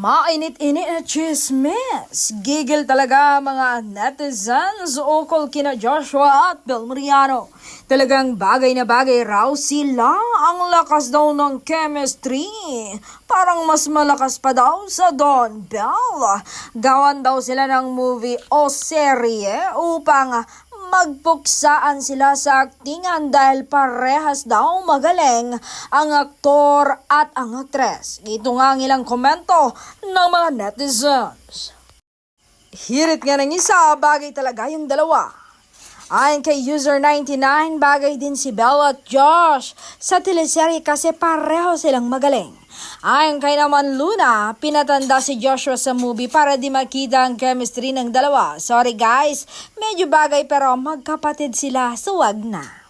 Mainit-init na chismis. Gigil talaga mga netizens ukol kina Joshua at Bel Mariano. Talagang bagay na bagay raw sila. Ang lakas daw ng chemistry. Parang mas malakas pa daw sa Don Bell. Gawan daw sila ng movie o serye upang magpuksaan sila sa aktingan dahil parehas daw magaling ang aktor at ang aktres. Ito nga ang ilang komento ng mga netizens. Hirit nga ng isa, bagay talaga yung dalawa. Ayon kay user 99, bagay din si Bella at Josh sa teleserye kasi pareho silang magaling. Ayon kay naman Luna, pinatanda si Joshua sa movie para di makita ang chemistry ng dalawa. Sorry guys, medyo bagay pero magkapatid sila, so wag na.